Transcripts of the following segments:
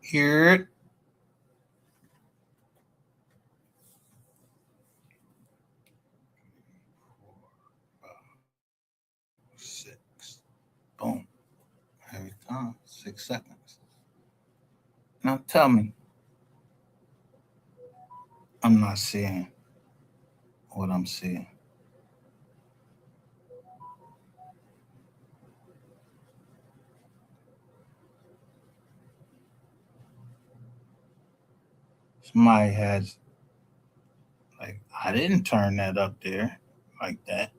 Hear it. 6. Boom. Every time. 6 seconds. Now tell me, I'm not seeing what I'm seeing. Somebody has, like, I didn't turn that up there like that.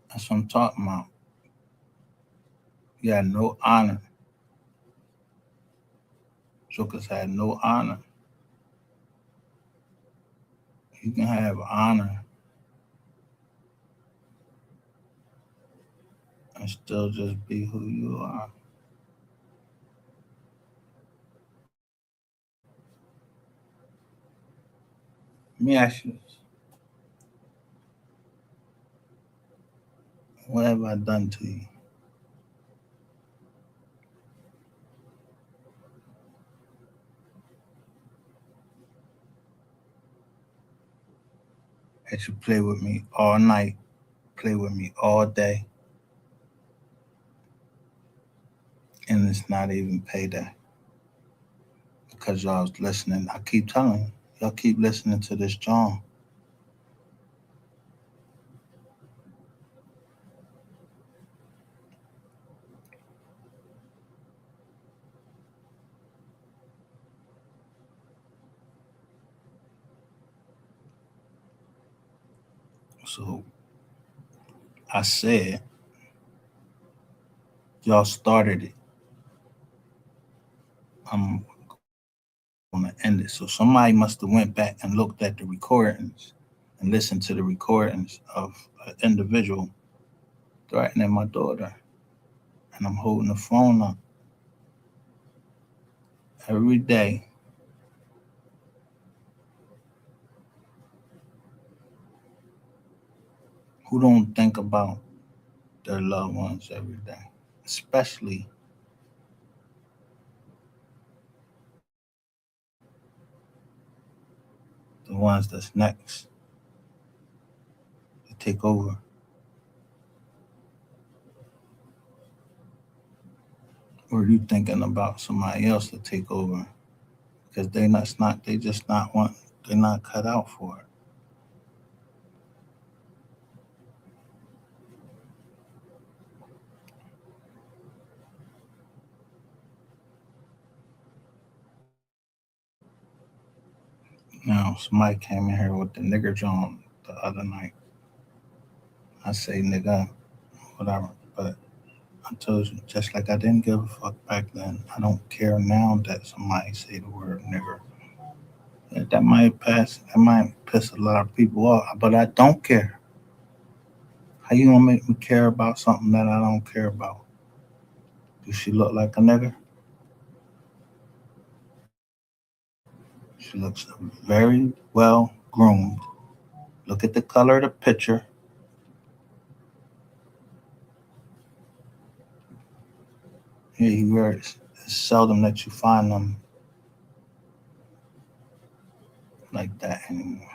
That's what I'm talking about. You had no honor. Jokers had no honor. You can have honor and still just be who you are. Let me ask you this. What have I done to you? That you play with me all night, play with me all day, and it's not even payday because y'all was listening. I keep telling you, y'all keep listening to this John. So I said, y'all started it. I'm gonna end it. So somebody must have went back and looked at the recordings and listened to the recordings of an individual threatening my daughter. And I'm holding the phone up every day. Who don't think about their loved ones every day? Especially the ones that's next to take over. Or you thinking about somebody else to take over because they just not want, they're not cut out for it. Now somebody came in here with the nigger John the other night. I say nigga, whatever, but I told you, just like I didn't give a fuck back then, I don't care now that somebody say the word nigger. Yeah, that might piss a lot of people off, but I don't care. How you gonna make me care about something that I don't care about? Does she look like a nigger? She looks very well groomed. Look at the color of the picture. Yeah, it's seldom that you find them like that anymore.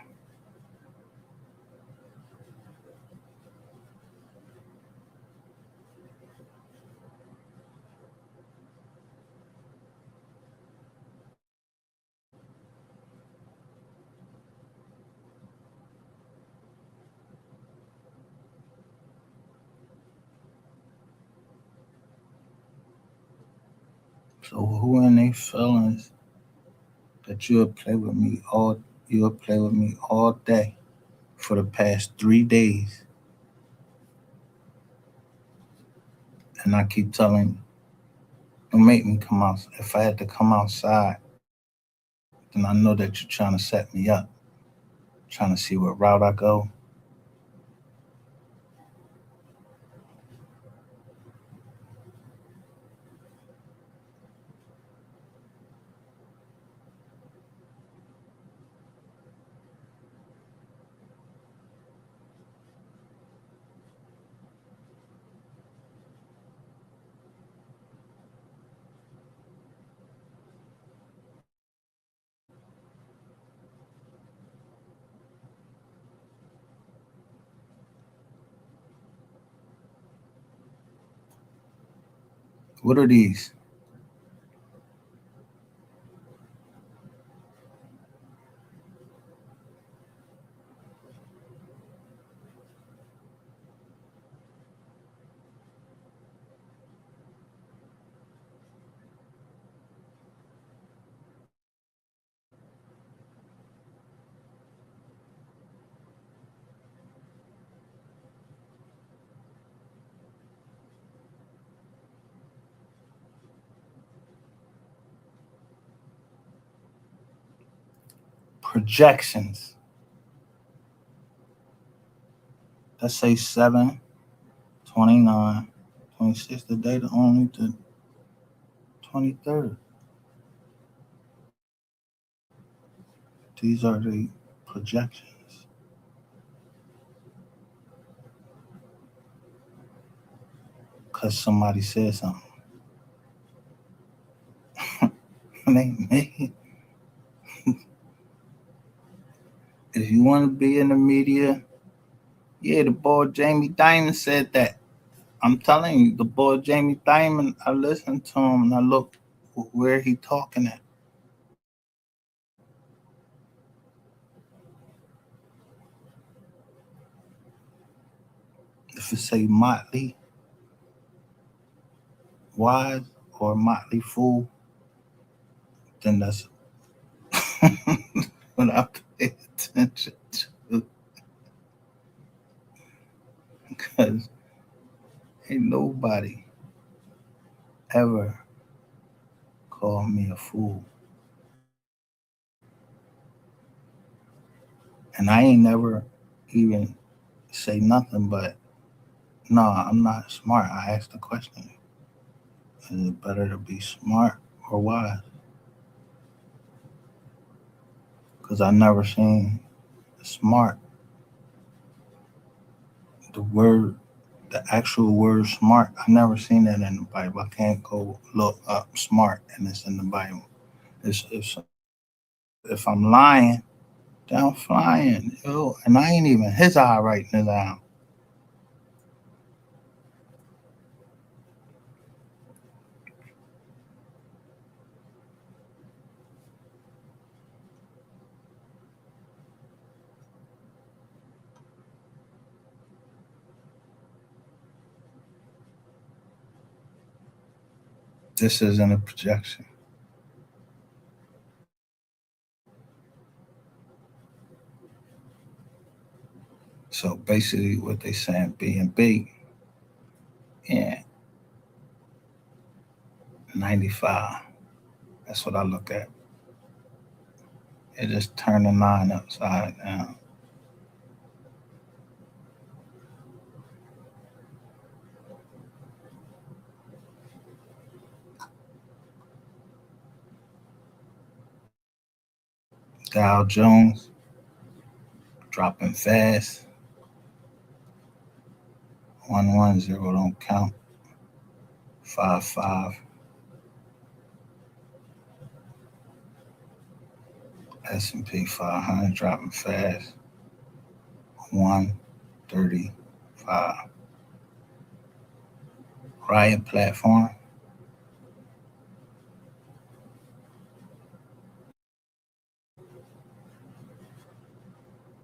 So who in their feelings that you'll play with me all day for the past 3 days, and I keep telling you, don't make me come out. If I had to come outside, then I know that you're trying to set me up, trying to see what route I go. What are these? Projections. Let's say 7, 29, 26. The data only to 23rd. These are the projections. Because somebody said something. It ain't me. If you want to be in the media, yeah, the boy Jamie Dimon said that. I'm telling you, the boy Jamie Dimon, I listened to him and I look where he talking at. If it say Motley Wise or Motley Fool, then that's what I pay attention to. Because ain't nobody ever called me a fool. And I ain't never even say nothing but, no, I'm not smart. I asked the question, is it better to be smart or wise? Because I never seen smart, the word, the actual word smart. I never seen that in the Bible. I can't go look up smart and it's in the Bible. If I'm lying, then I'm flying. Yo, and I ain't even his eye writing it down. This isn't a projection. So basically, what they saying, being big, yeah, 95. That's what I look at. It just turned the nine upside down. Dow Jones dropping fast. 110 don't count. 55. S&P 500 dropping fast. 135. Riot platform.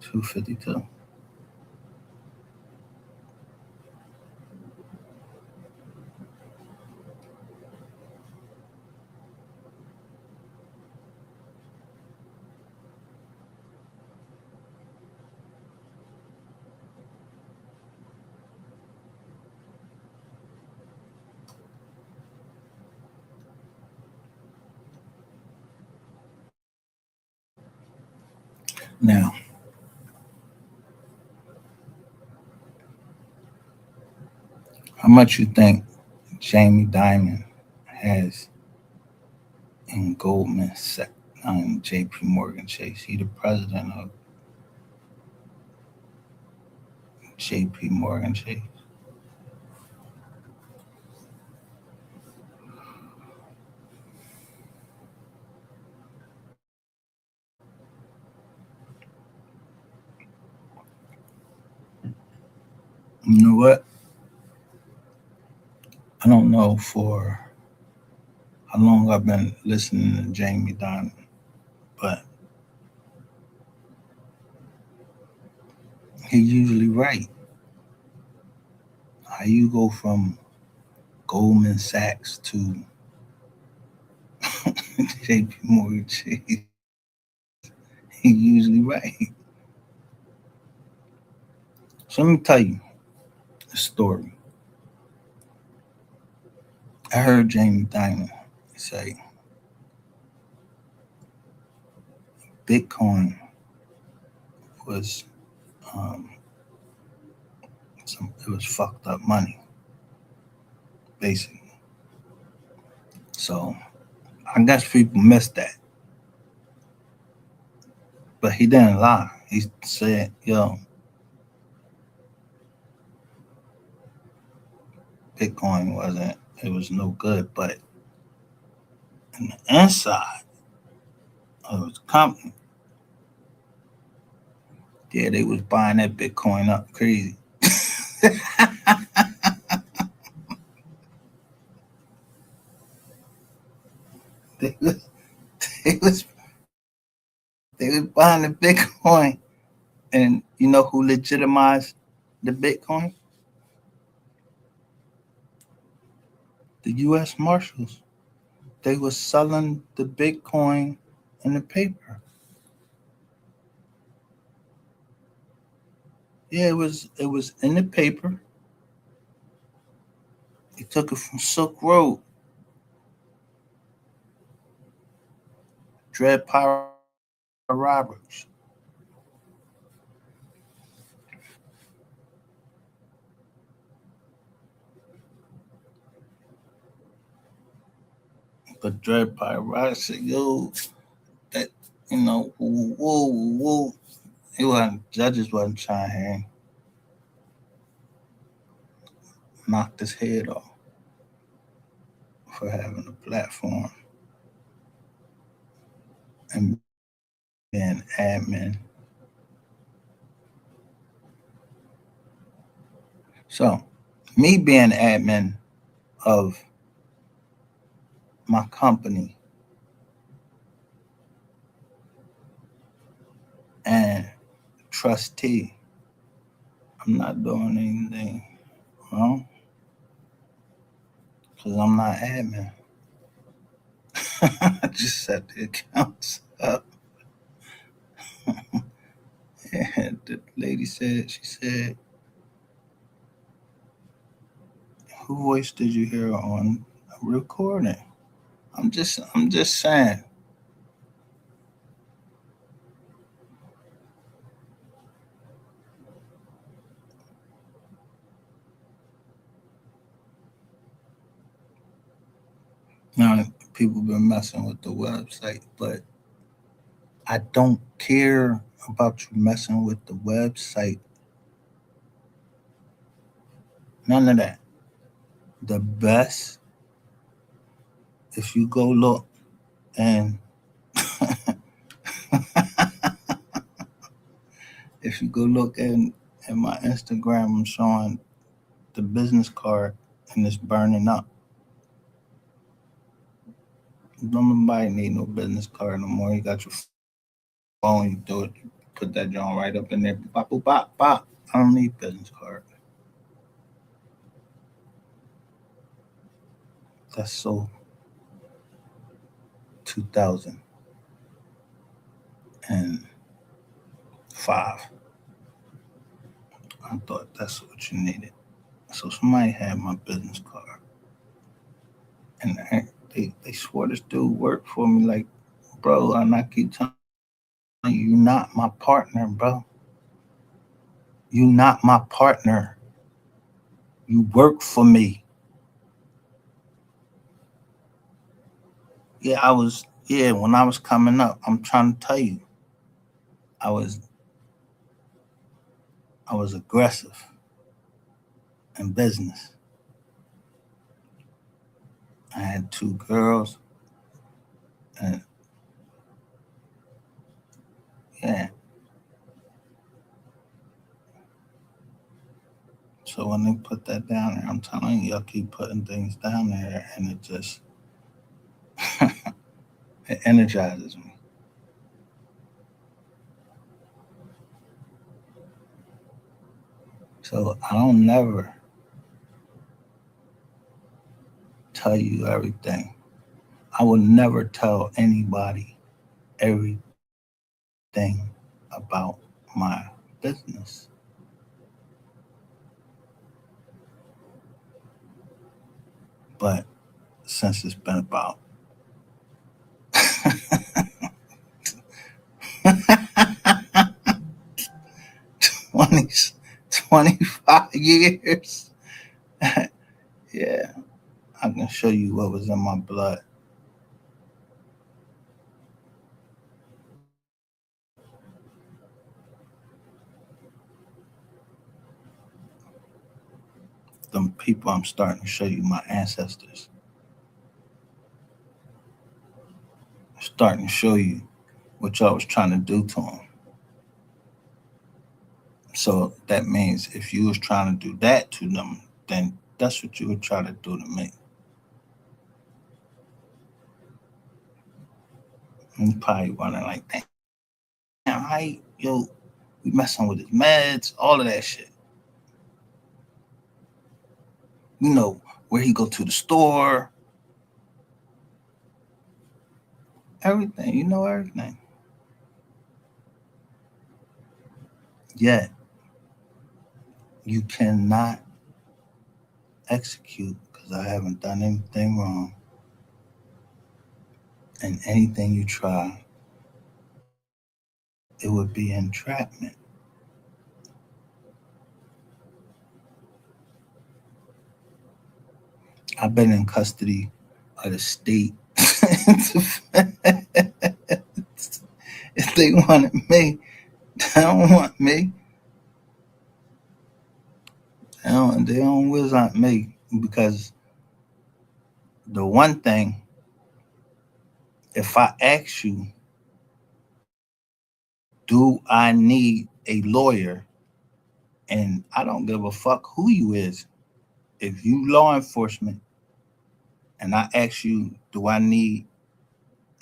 252. Now, how much you think Jamie Dimon has in Goldman Sachs, J.P. Morgan Chase? He the president of J.P. Morgan Chase. You know what? I don't know for how long I've been listening to Jamie Dimon, but he usually right. How you go from Goldman Sachs to JP Morgan Chase, he usually right. So let me tell you a story. I heard Jamie Dimon say Bitcoin was it was fucked up money, basically. So I guess people missed that, but he didn't lie. He said, "Yo, Bitcoin wasn't. It was no good, but in the inside of his company, yeah, they was buying that Bitcoin up crazy." they was they was they was buying the Bitcoin, and you know who legitimized the Bitcoin? The U.S. Marshals. They was selling the Bitcoin in the paper. Yeah, it was in the paper. They took it from Silk Road, Dread Pirate Roberts. But Dread Pirate Roberts said, "Yo, that whoa, whoa, whoa." He wasn't judges wasn't trying to hear him. Knocked his head off for having a platform and being admin. So me being admin of my company and trustee, I'm not doing anything wrong because I'm not admin. I just set the accounts up. And the lady said, she said, "Who voice did you hear on a recording?" I'm just saying. Now people been messing with the website, but I don't care about you messing with the website. None of that. The best, if you go look and if you go look in my Instagram, I'm showing the business card and it's burning up. Don't nobody need no business card no more. You got your phone, you do it, you put that joint right up in there. Bop, bop, bop, bop. I don't need business card. That's so 2005. I thought that's what you needed. So somebody had my business card, and they swore this dude worked for me. Like, bro, and I keep telling you, you're not my partner, bro. You're not my partner. You work for me. Yeah, I was. Yeah, when I was coming up, I'm trying to tell you, I was I was aggressive in business. I had two girls, and yeah, So when they put that down there, I'm telling you, y'all keep putting things down there, and it just it energizes me. So I don't never tell you everything. I will never tell anybody everything about my business. But since it's been about 20, 25 years, yeah, I can show you what was in my blood. Them people I'm starting to show you, my ancestors, starting to show you what y'all was trying to do to them. So that means if you was trying to do that to them, then that's what you would try to do to me. And you probably wondering like, damn, how yo, we messing with his meds, all of that shit. You know where he go to the store, everything. You know everything. Yet you cannot execute because I haven't done anything wrong. And anything you try, it would be entrapment. I've been in custody of the state. If they wanted me, they don't want me. They don't whiz on me because the one thing, if I ask you, do I need a lawyer? And I don't give a fuck who you is. If you law enforcement and I ask you, do I need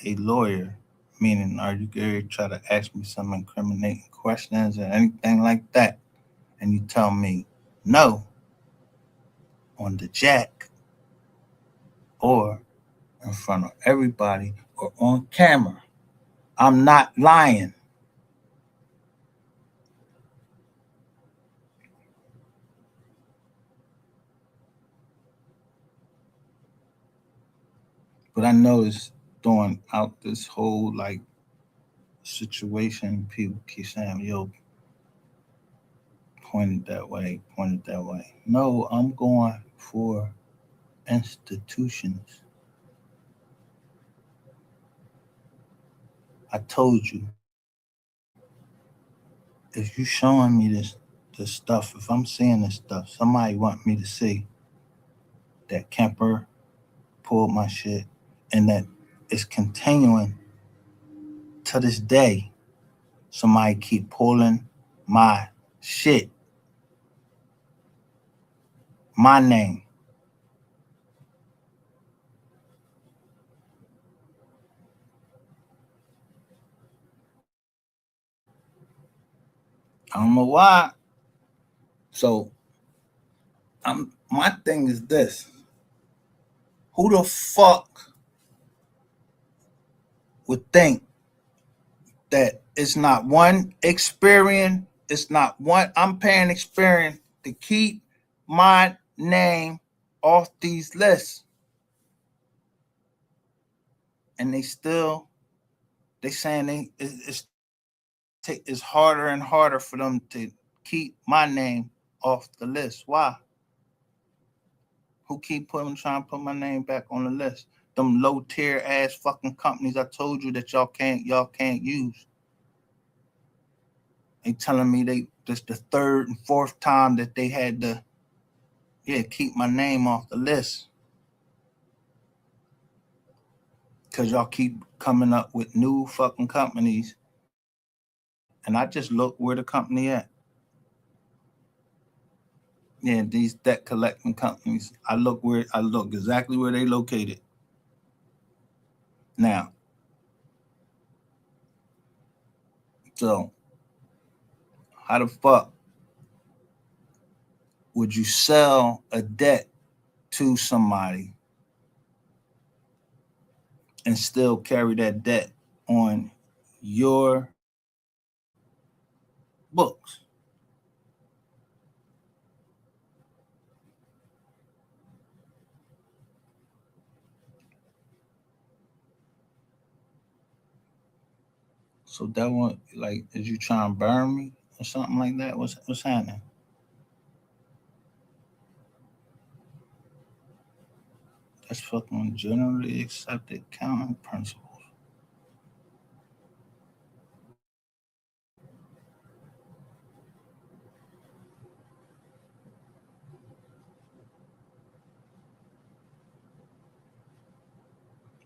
a lawyer? Meaning, are you going to try to ask me some incriminating questions or anything like that? And you tell me no on the jack or in front of everybody or on camera. I'm not lying. But I noticed throwing out this whole like situation, people keep saying, yo, pointed that way, pointed that way. No, I'm going for institutions. I told you, if you showing me this stuff, if I'm seeing this stuff, somebody want me to see that Kemper pulled my shit and that it's continuing to this day. Somebody keep pulling my shit, my name. I don't know why. So my thing is this. Who the fuck would think that it's not one Experian, it's not one, I'm paying Experian to keep my name off these lists. And they saying it's harder and harder for them to keep my name off the list. Why? Who keep trying to put my name back on the list? Them low tier ass fucking companies I told you that y'all can't use. They telling me this the third and fourth time that they had to keep my name off the list. Cause y'all keep coming up with new fucking companies. And I just look where the company at. Yeah, these debt collecting companies. I look exactly where they located. Now, so how the fuck would you sell a debt to somebody and still carry that debt on your books? So that one, like, is you trying to burn me or something like that? What's happening? That's fucking generally accepted accounting principles.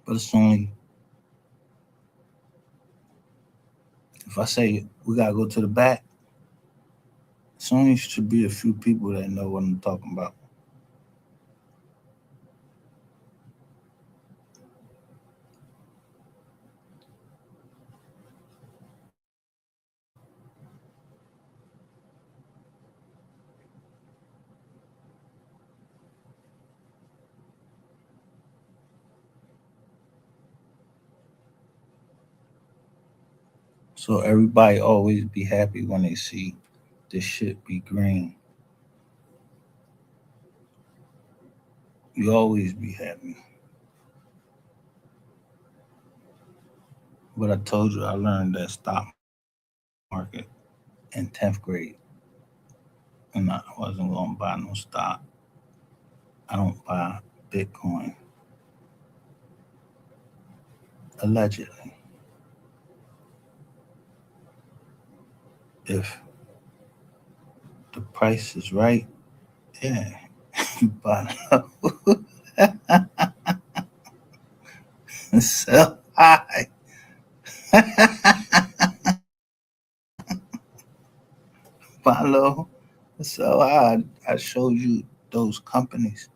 But it's only if I say we gotta go to the back, it's only should be a few people that know what I'm talking about. So everybody always be happy when they see this shit be green. You always be happy. But I told you I learned that stock market in 10th grade. And I wasn't gonna buy no stock. I don't buy Bitcoin. Allegedly. If the price is right, yeah, you buy low and sell high. Buy low and sell high. I showed you those companies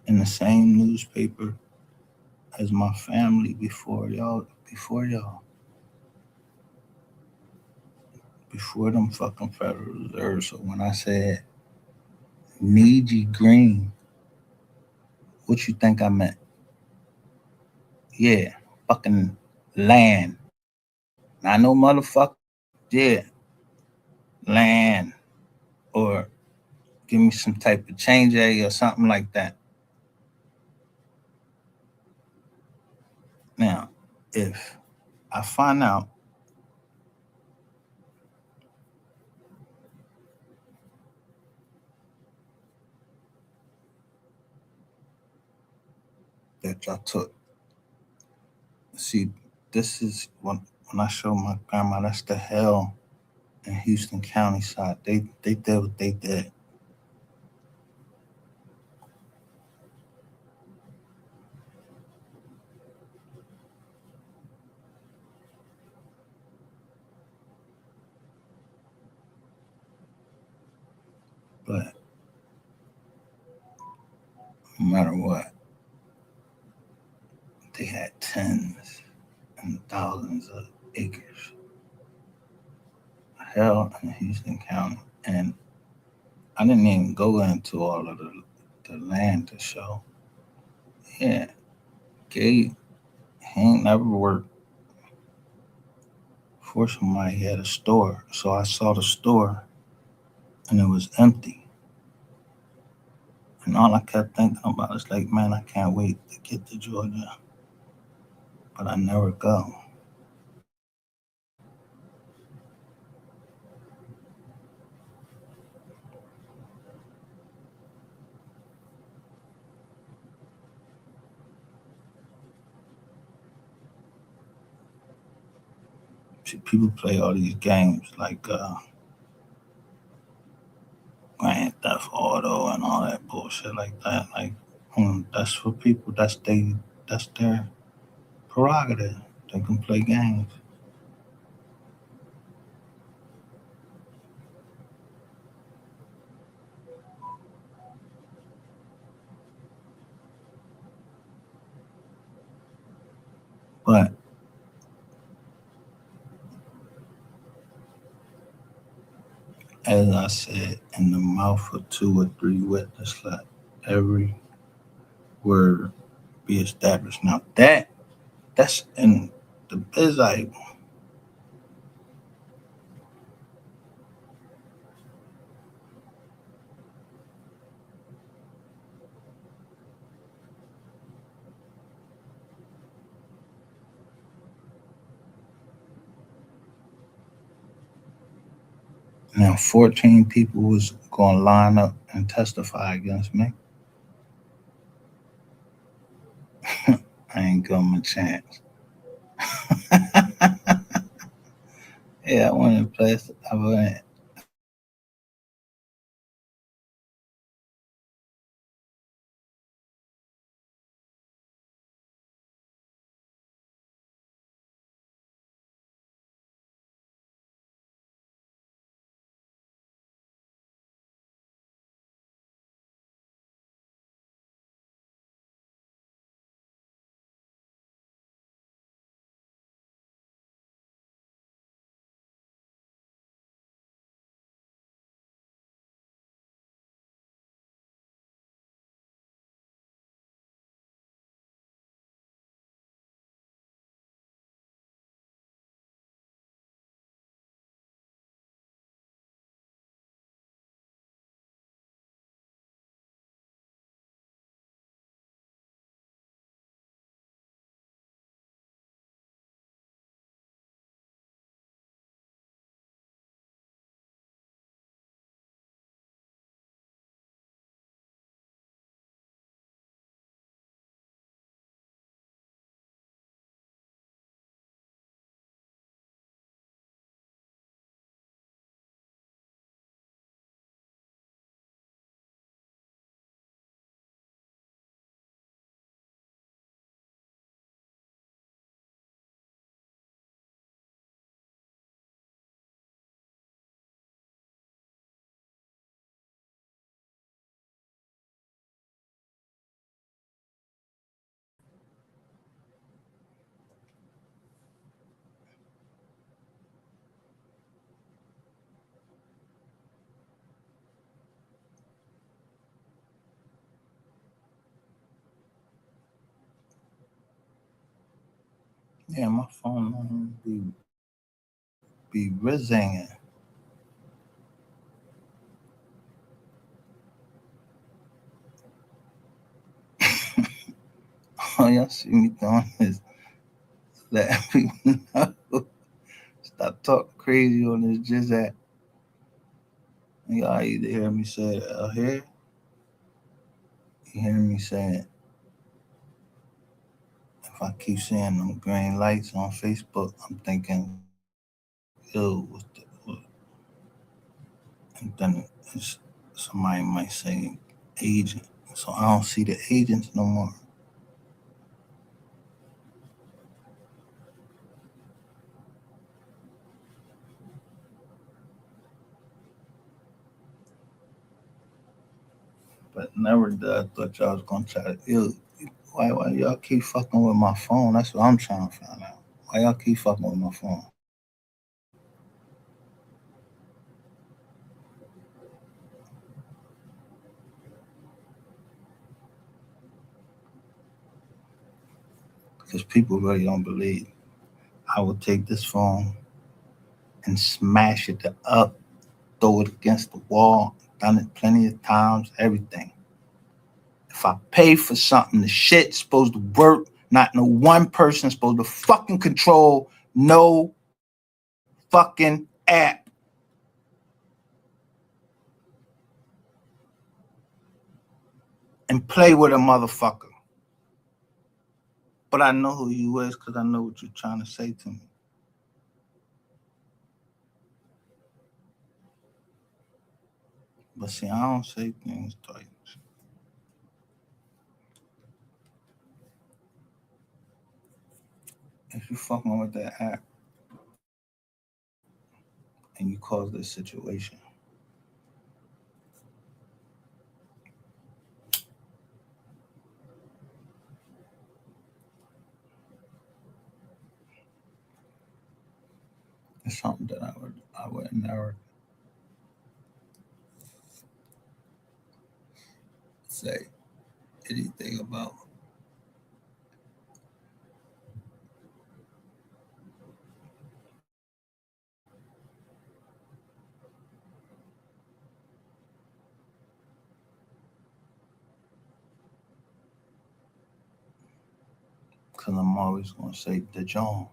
in the same newspaper as my family before them fucking Federal Reserve. So when I said Needy Green, what you think I meant? Yeah, fucking land. Not no motherfucker. Yeah, land. Or give me some type of change A or something like that. Now, if I find out that y'all took, see, this is when I show my grandma, that's the hell in Houston County side. They did what they did. But no matter what, they had tens and thousands of acres. Hell in Houston County. And I didn't even go into all of the land to show. Yeah, Gabe, he ain't never worked for somebody. He had a store. So I saw the store and it was empty. And all I kept thinking about is like, man, I can't wait to get to Georgia. But I never go. See, people play all these games like Grand Theft Auto and all that bullshit like that. Like, that's for people. That's their prerogative. They can play games. But as I said, in the mouth of two or three witnesses, let every word be established. Now that's in the Bizite. Now 14 people was gonna line up and testify against me. I ain't give them a chance. Yeah, I wanted to place. I went. Yeah, my phone be rizzing. All y'all see me doing is letting people know. Stop talking crazy on this just that. Y'all either hear me say it out here, you hear me say it. If I keep seeing them green lights on Facebook, I'm thinking, yo, and then somebody might say agent. So I don't see the agents no more. But never did I thought y'all was gonna try to, yo, why y'all keep fucking with my phone? That's what I'm trying to find out. Why y'all keep fucking with my phone? Because people really don't believe. I would take this phone and smash it up, throw it against the wall. Done it plenty of times, everything. If I pay for something, the shit's supposed to work. Not no one person supposed to fucking control no fucking app and play with a motherfucker. But I know who you is because I know what you're trying to say to me. But see, I don't say things twice. If you fucking with that app and you cause this situation, something that I would never say anything about. Because I'm always going to say the John.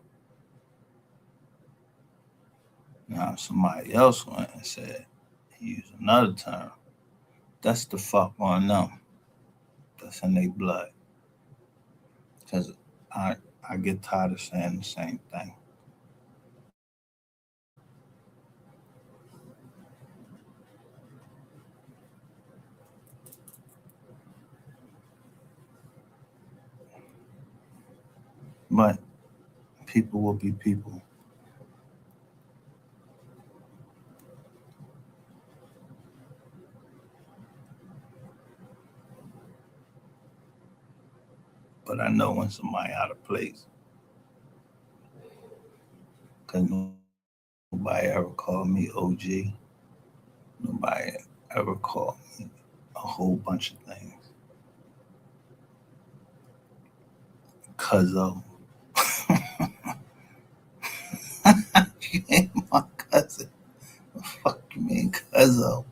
Now, if somebody else went and said, he used another term, that's the fuck on them. That's in their blood. Because I, I get tired of saying the same thing. But people will be people. But I know when somebody out of place. Because nobody ever called me OG. Nobody ever called me a whole bunch of things. Cuzzo. You ain't my cousin. The fuck you mean cuzzo?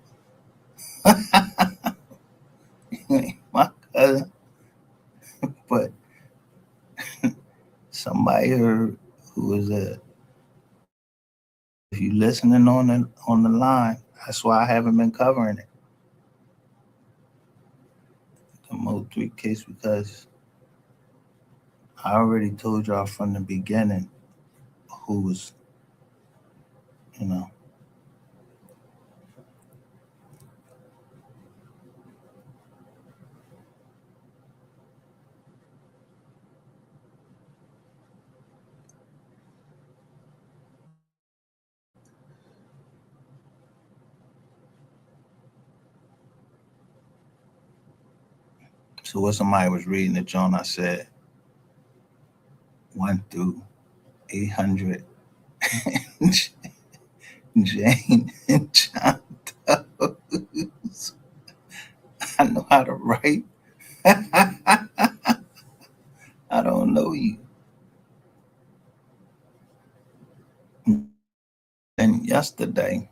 You ain't my cousin. But somebody heard who was it. If you listening on the line, that's why I haven't been covering it. The Mo 3 case because I already told y'all from the beginning who was, you know. So when somebody was reading the joint, I said 1 through 800. Jane and John Doe's. I know how to write. I don't know you. And yesterday,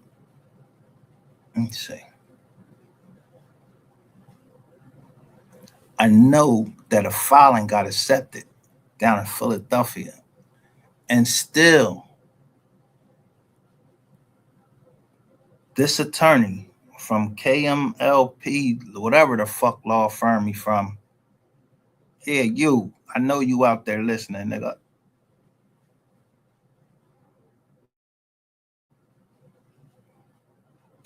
let me see. I know that a filing got accepted down in Philadelphia. And still, this attorney from KMLP, whatever the fuck law firm he from, yeah, you, I know you out there listening, nigga.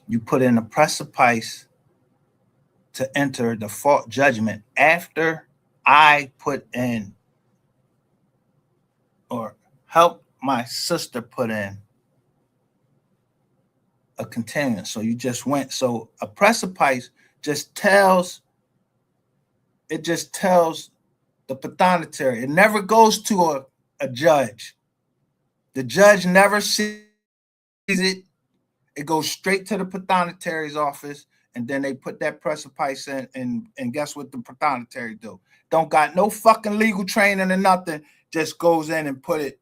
You put in a precipice to enter default judgment after I put in or helped my sister put in a continuance. So you just went. So a precipice just tells just tells the pathonetary. It never goes to a judge. The judge never sees it. It goes straight to the pathonetary's office, and then they put that precipice in, and guess what the pathonetary do? Don't got no fucking legal training or nothing. Just goes in and put it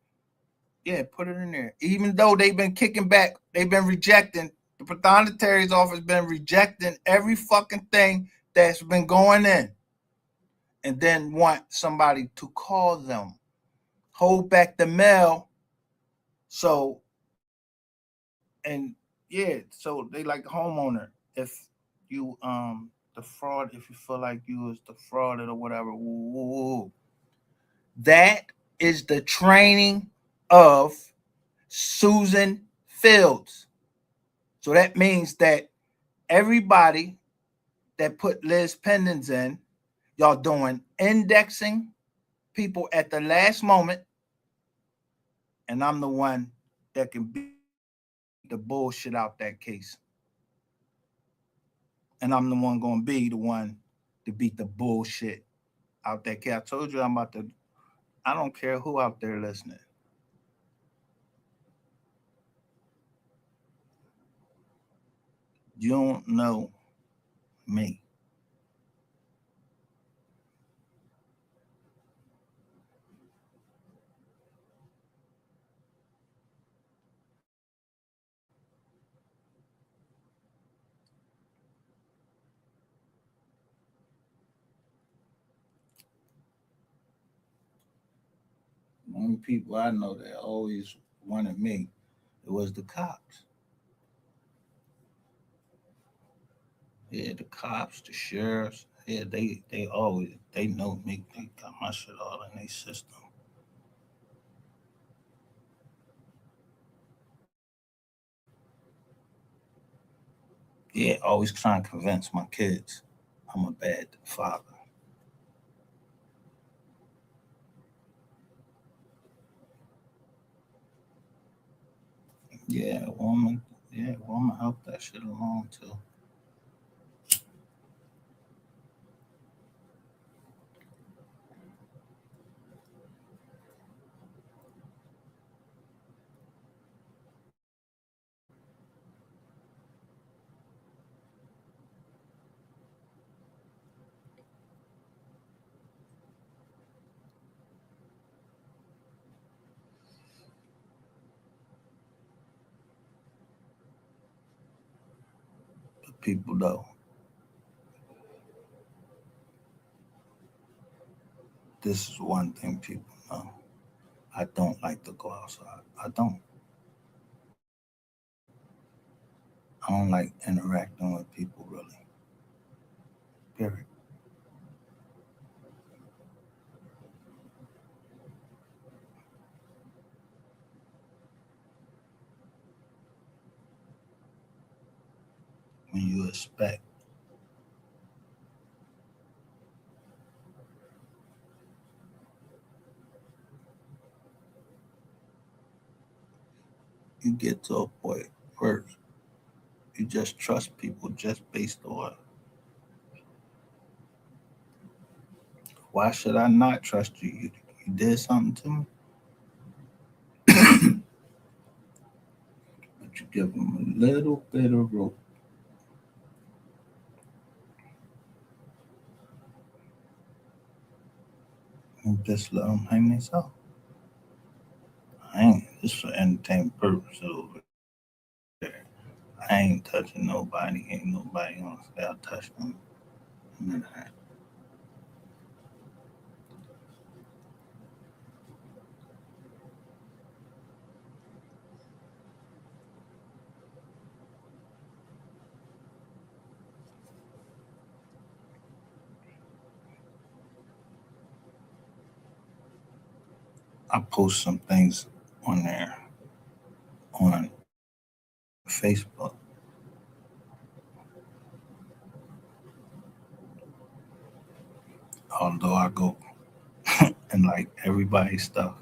in there. Even though they've been kicking back, they've been rejecting. The pathonetary's office been rejecting every fucking thing that's been going in, and then want somebody to call them, hold back the mail. So, and yeah, so they like the homeowner. If you the fraud, if you feel like you was defrauded or whatever, woo, woo, woo. That is the training of Susan Fields. So that means that everybody that put Liz Pendens in, y'all doing indexing people at the last moment, and I'm the one that can beat the bullshit out that case. And I'm the one gonna be the one to beat the bullshit out that case. I told you I'm about to. I don't care who out there listening. You don't know me. The only people I know that always wanted me, it was the cops. Yeah, the cops, the sheriffs. Yeah, they always they know me. They got my shit all in their system. Yeah, always trying to convince my kids I'm a bad father. Yeah, woman. Yeah, woman help that shit along too. But people though, this is one thing people know. I don't like to go outside. I don't. I don't like interacting with people really. Period. When you expect, you get to a point where you just trust people just based on why should I not trust you? You did something to me, but you give them a little bit of rope and just let them hang themselves. I ain't just for entertainment purposes over there. I ain't touching nobody. Ain't nobody gonna say I touched them. None of that. I post some things on there on Facebook. Although I go and like everybody's stuff.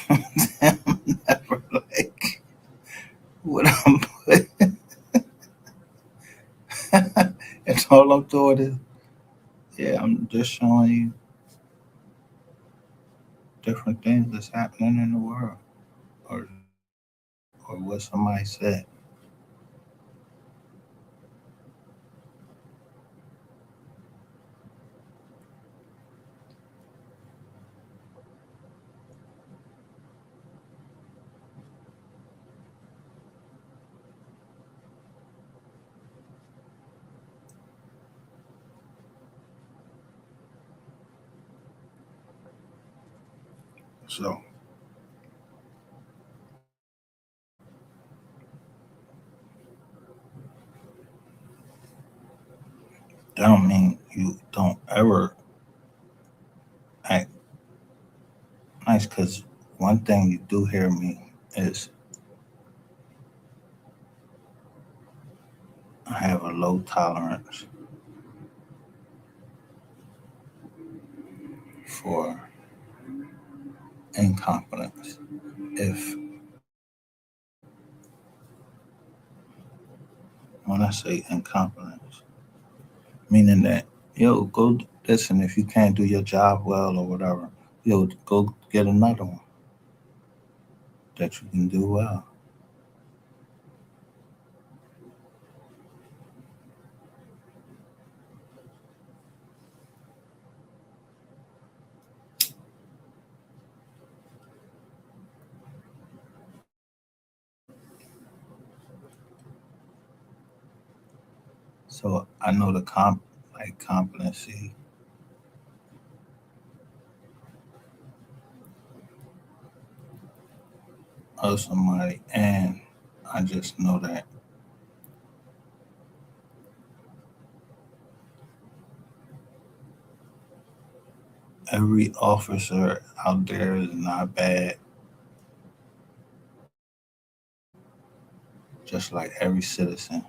I'm never like what I'm putting. It's all I'm doing is yeah, I'm just showing you different things that's happening in the world or or what somebody said. So that don't mean you don't ever act nice because one thing you do hear me is I have a low tolerance for incompetence. If when I say incompetence, meaning that yo go listen if you can't do your job well or whatever, yo go get another one that you can do well. So I know the competency of somebody, and I just know that every officer out there is not bad, just like every citizen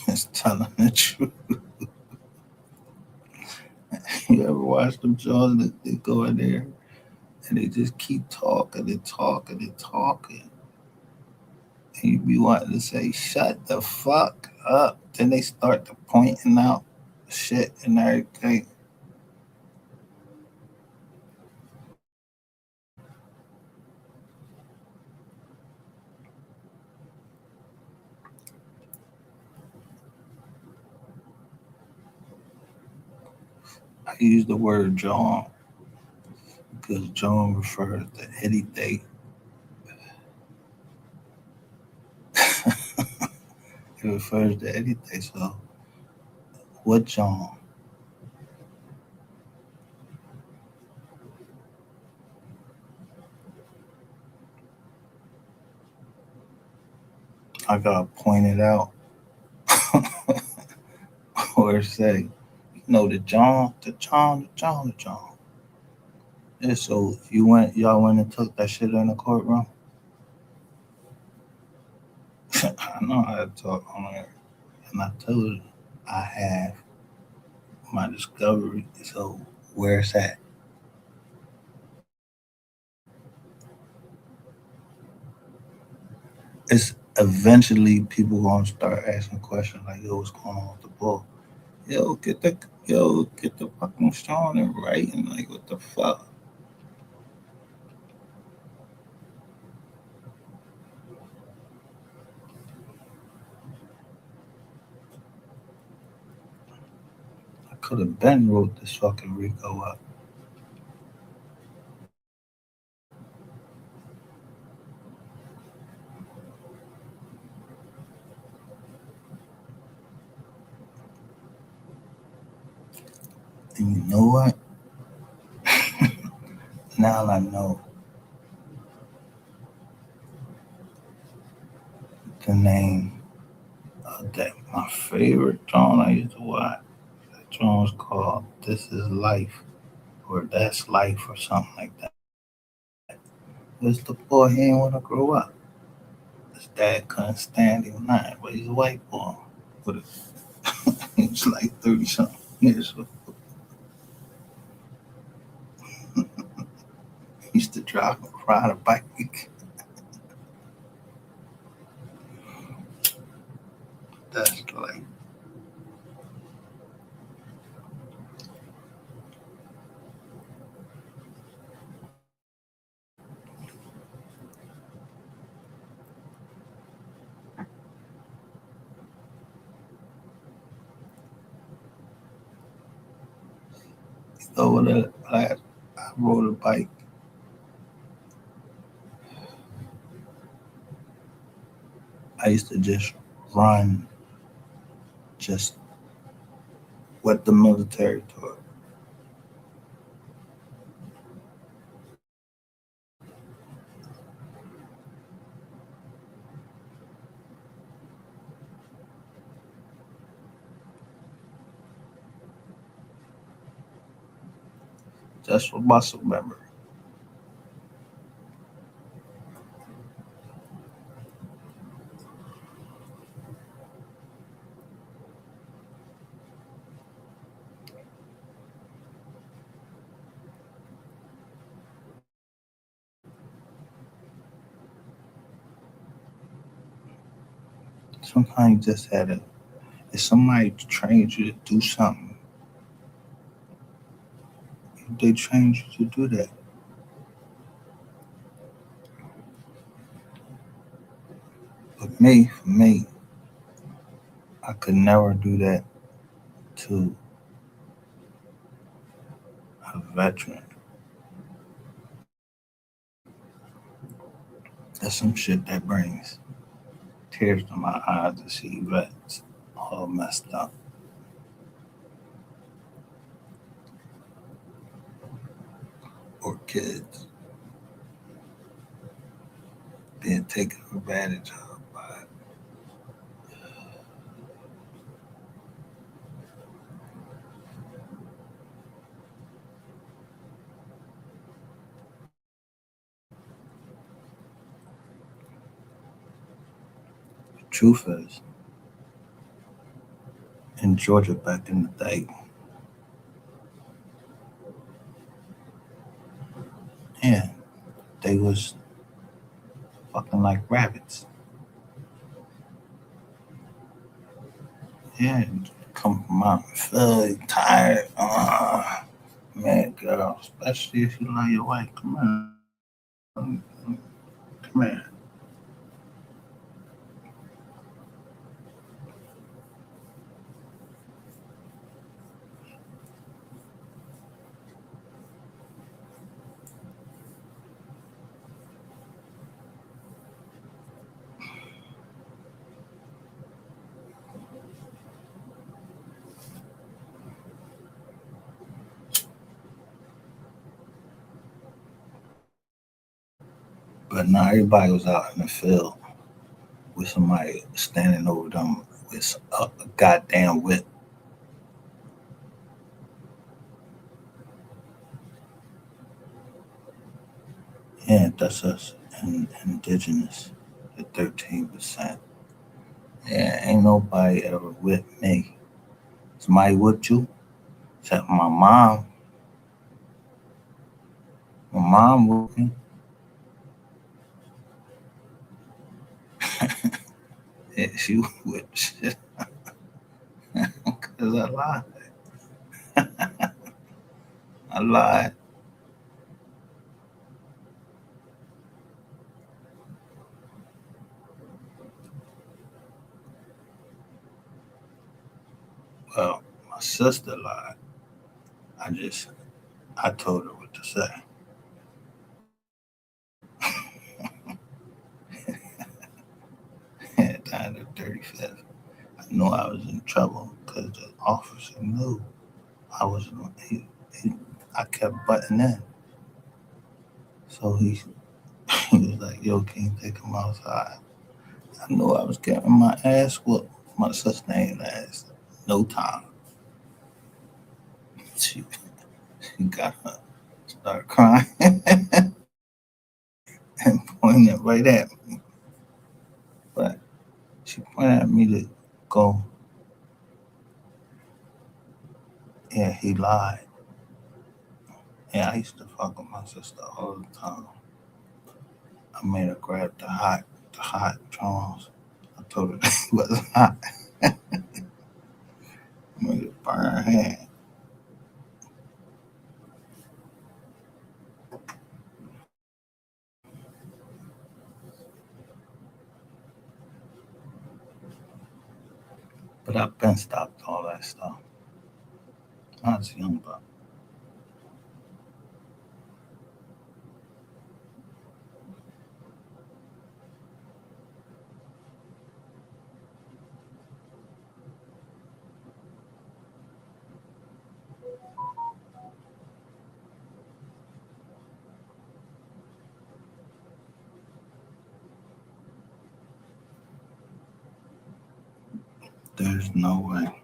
is telling the truth. You ever watch them shows that they go in there and they just keep talking and talking and talking, and you be wanting to say, "Shut the fuck up." Then they start to pointing out shit and everything. I use the word John because John refers to anything. It refers to anything. So, what John? I gotta point it out or say, no, the John, the John, the John, the John. Yeah, so y'all went and took that shit in the courtroom. I know how to talk on there, and I told you I have my discovery. So where's that? It's eventually people gonna start asking questions like, "Yo, what's going on with the ball? Yo, get the fucking strong and right, and like, what the fuck?" I could have been wrote this fucking Rico up. And you know what? Now I know the name of that. My favorite John I used to watch. That John's called "This Is Life" or "That's Life" or something like that. It's the boy he didn't want to grow up. His dad couldn't stand him nothing, but he's a white boy. But he's like 30 something years old. He used to drive ride a bike. That's like over the last I rode a bike. I used to just run just what the military taught. Just for muscle memory. Sometimes you just had to, if somebody trained you to do something, they trained you to do that. But for me, I could never do that to a veteran. That's some shit that brings. tears in my eyes to see vets all messed up. Or kids being taken advantage of by the truth is, in Georgia back in the day, yeah, they was fucking like rabbits. Yeah, come from out and feel tired. Man, girl, especially if you love your wife. Come on, come here. But now everybody was out in the field with somebody standing over them with a goddamn whip. Yeah, that's us, indigenous, the 13%. Yeah, ain't nobody ever whipped me. Somebody whipped you? Except my mom. My mom whipped me. Yeah, she whipped shit. Because I lied. I lied. Well, my sister lied. I just, I told her what to say. At the end of 35th, I knew I was in trouble because the officer knew I was, he, I kept butting in. So he was like, yo, can you take him outside? I knew I was getting my ass whooped. My sister ain't last no time. She, she got up, started crying, and pointing right at me. But she pointed at me to go, yeah, he lied. Yeah, I used to fuck with my sister all the time. I made her grab the hot drawers. I told her it wasn't hot. I made it burn her hand. But I've been stopped all that stuff. I was young, but there's no way.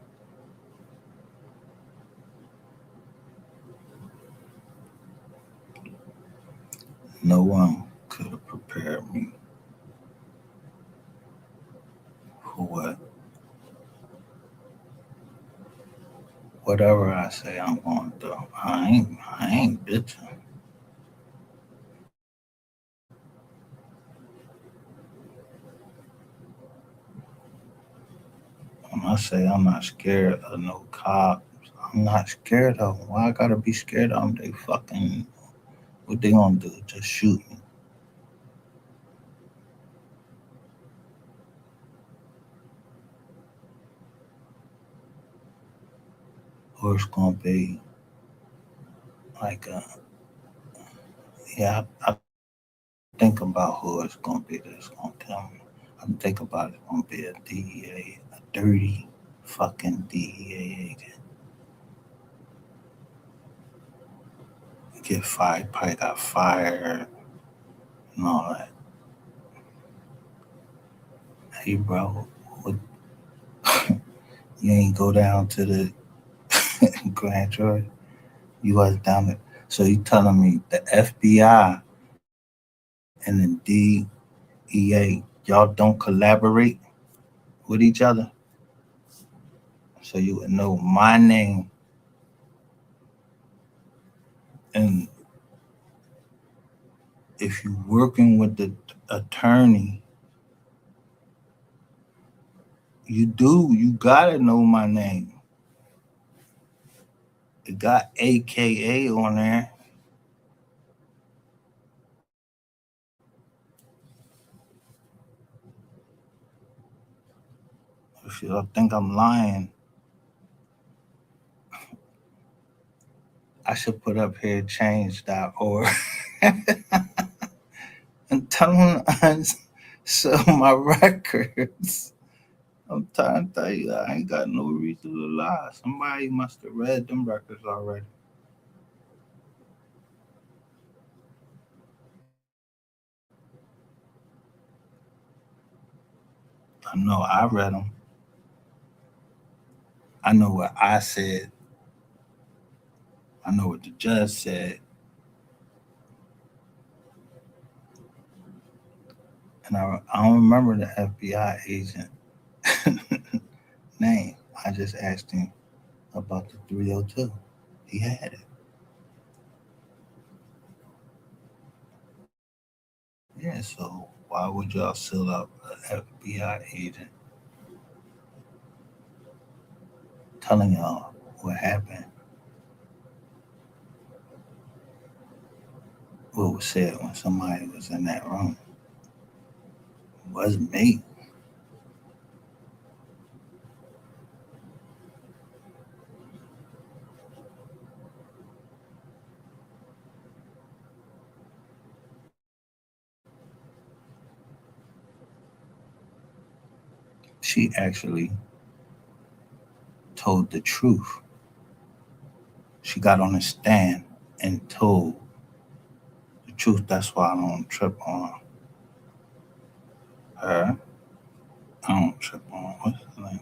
No one could have prepared me for whatever I say I'm going to do. I ain't bitching. When I say I'm not scared of no cops, I'm not scared of them. Why I gotta be scared of them? They fucking, what they gonna do? Just shoot me. Or it's gonna be like, yeah, I think about who it's gonna be that's gonna kill me. I'm thinking about it. Gonna be a DEA, a dirty fucking DEA agent. Get fired, probably got fired and all that. Hey, bro, what, you ain't go down to the grand jury? You was down there. So you telling me the FBI and the DEA, y'all don't collaborate with each other? So you would know my name, and if you're working with the attorney, you gotta know my name. It got AKA on there. If you think I'm lying, I should put up here change.org and tell them I sell my records. I'm trying to tell you, I ain't got no reason to lie. Somebody must have read them records already. I know I read them. I know what I said. I know what the judge said. And I don't remember the FBI agent name. I just asked him about the 302. He had it. Yeah, so why would y'all seal up an FBI agent telling y'all what happened? What was said when somebody was in that room? It wasn't me. She actually told the truth. She got on the stand and told the truth. That's why I don't trip on her. I don't trip on what's her name.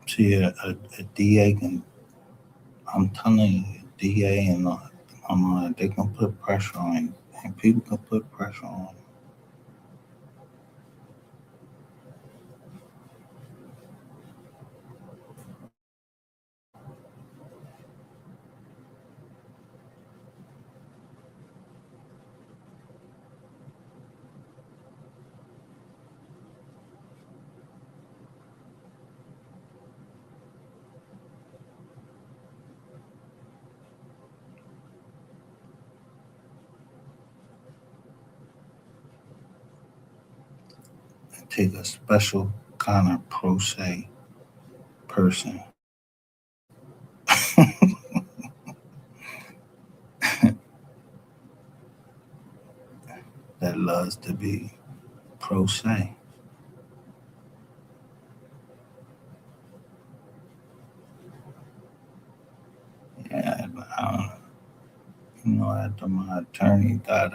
See, a DA can. I'm telling you, DA and they can put pressure on you, and people can put pressure on you. It take a special kind of pro se person that loves to be pro se. Yeah, but after my attorney died,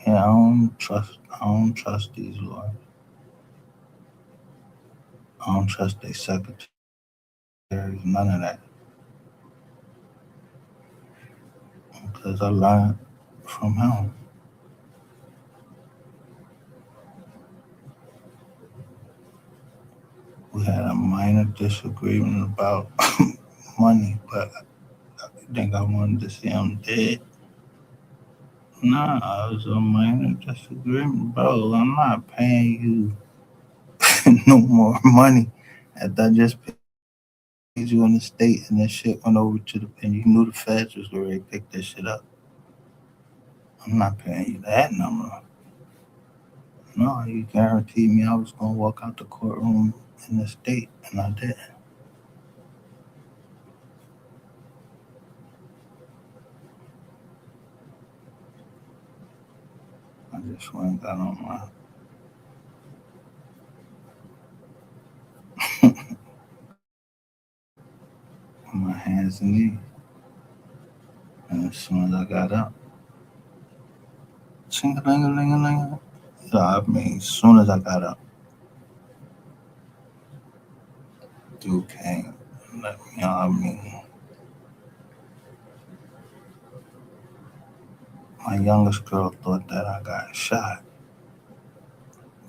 I don't trust these lawyers. I don't trust their secretaries, none of that. Because I learned from him. We had a minor disagreement about money, but I think I wanted to see him dead. Nah, it was a minor disagreement, bro. I'm not paying you no more money after I just paid you in the state and that shit went over to the and you knew the feds was already picked that shit up. I'm not paying you that number. No, you guaranteed me I was gonna walk out the courtroom in the state, and I did. I just went and got on my hands and knees, and as soon as I got up, ching a ling a ling a ling. Yeah, I mean, as soon as I got up, dude came and let me. I mean, my youngest girl thought that I got shot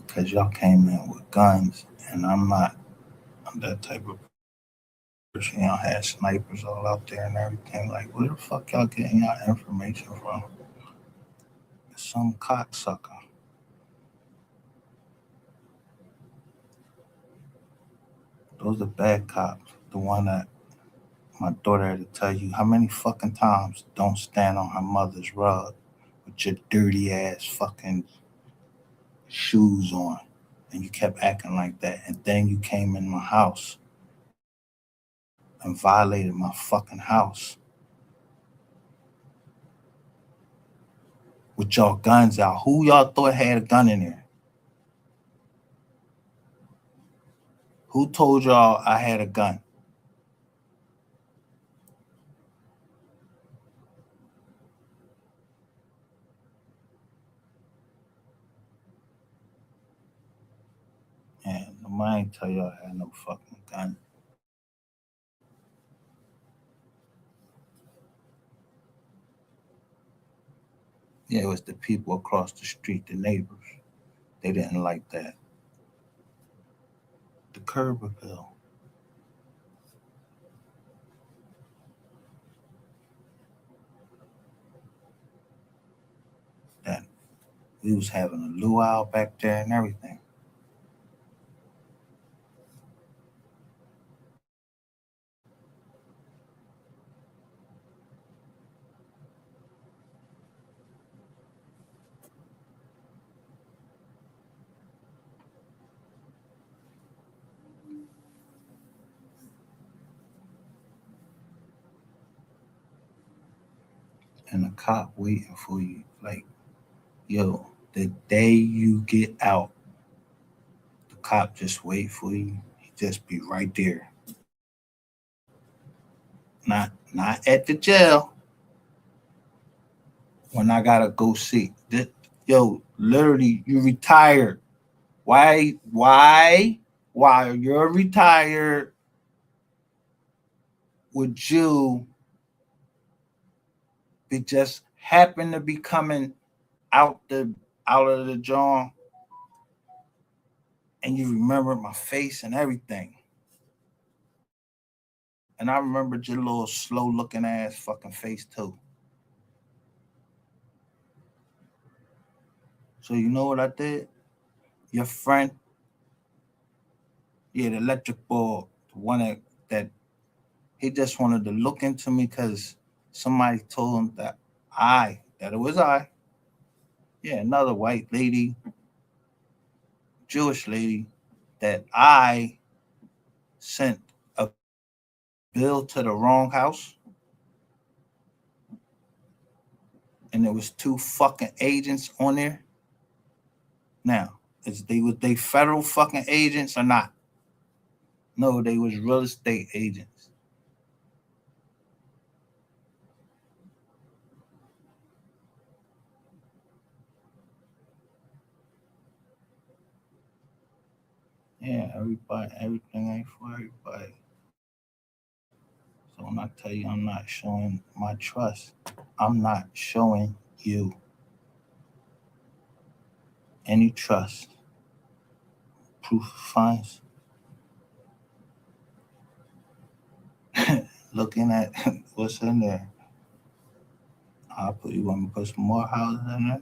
because y'all came in with guns, and I'm not that type of person. Y'all had snipers all out there and everything. Like, where the fuck y'all getting y'all information from? Some cocksucker. Those are bad cops. The one that my daughter had to tell you how many fucking times don't stand on her mother's rug with your dirty ass fucking shoes on. And you kept acting like that. And then you came in my house and violated my fucking house with y'all guns out. Who y'all thought had a gun in there? Who told y'all I had a gun? And nobody ain't tell y'all I had no fucking gun. Yeah, it was the people across the street, the neighbors. They didn't like that. The curb appeal. That we was having a luau back there and everything. And the cop waiting for you. Like, yo, the day you get out, the cop just wait for you. He just be right there. Not at the jail when I gotta go see. Yo, literally, you retired. Why? While you're retired, would you be just happen to be coming out the out of the joint and you remember my face and everything? And I remembered your little slow looking ass fucking face too. So you know what I did? Your friend, yeah, the electric bulb, the one that he just wanted to look into me because somebody told him that it was I. Yeah, another white lady, Jewish lady, that I sent a bill to the wrong house, and there was two fucking agents on there. Now, was they federal fucking agents or not? No, they was real estate agents. Yeah, everybody, everything ain't for everybody. So when I tell you I'm not showing my trust, I'm not showing you any trust. Proof of funds. Looking at what's in there. You want me to put some more houses in there?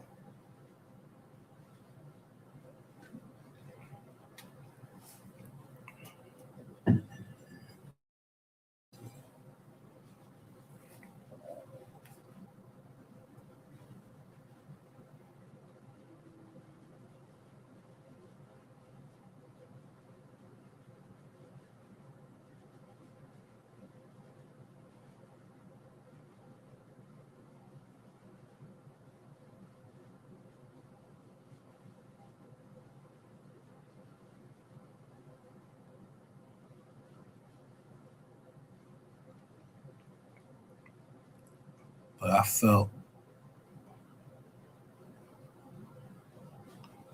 I felt,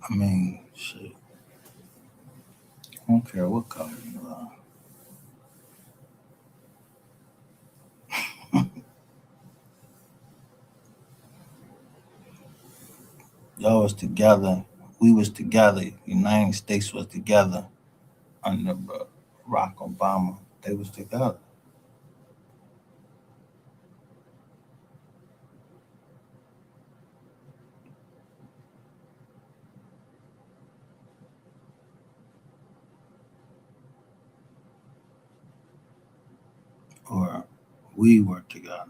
I mean, shit. I don't care what color you are. Y'all was together. We was together. United States was together under Barack Obama. They was together. Or we were together.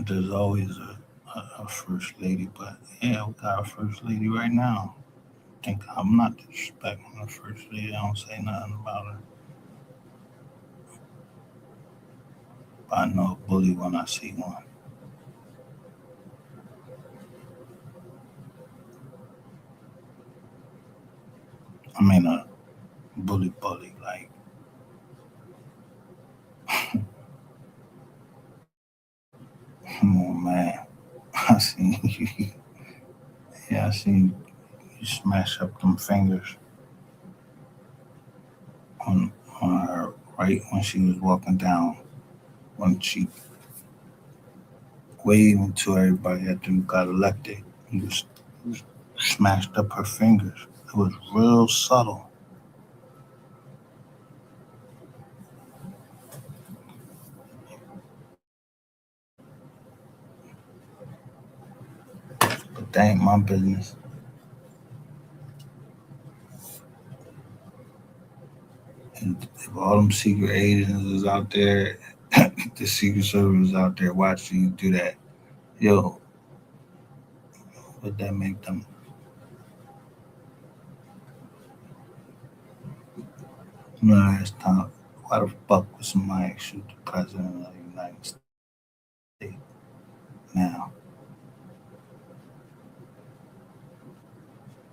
There's always a first lady, but yeah, we got a first lady right now. Think I'm not disrespecting the first lady. I don't say nothing about her. But I know a bully when I see one. I mean a bully. Like, come on, man. I seen you. Yeah, I seen you smash up them fingers on on her right when she was walking down. When she waving to everybody that them got elected, you smashed up her fingers. It was real subtle. But that ain't my business. And if all them secret agents is out there, the secret service is out there watching you do that, yo, would that make them? Last time, why the fuck would somebody shoot the president of the United States now?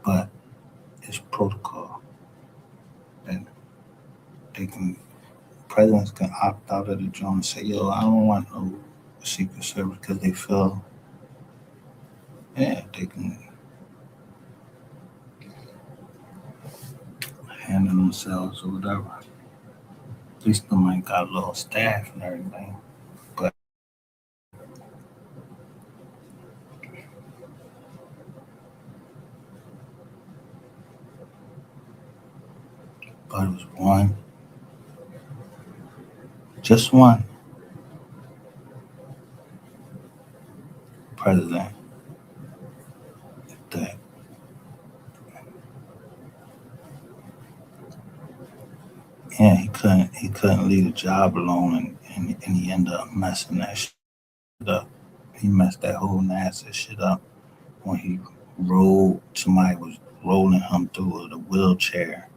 But it's protocol that they can presidents can opt out of the joint and say, yo, I don't want no secret service because they feel, yeah, they can handle themselves or whatever. At least them ain't got a little staff and everything. But it was one, just one president that, yeah, he couldn't leave the job alone, and he ended up messing that shit up. He messed that whole NASA shit up when he rolled. Somebody was rolling him through with a wheelchair,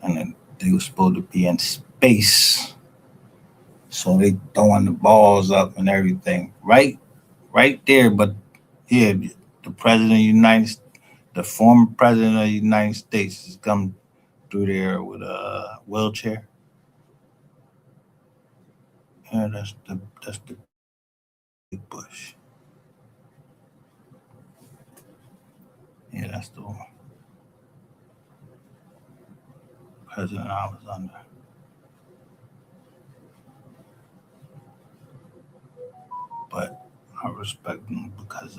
and then they were supposed to be in space, so they throwing the balls up and everything, right there. But yeah, the president of the the former president of the United States is coming through there with a wheelchair. Yeah, that's the big Bush. Yeah, that's the president I was under. But I respect him because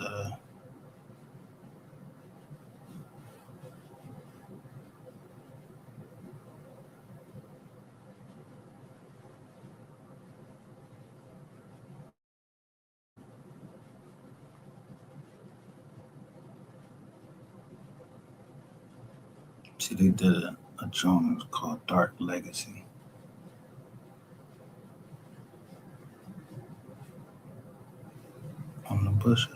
see they did a joint called Dark Legacy on the Bushes.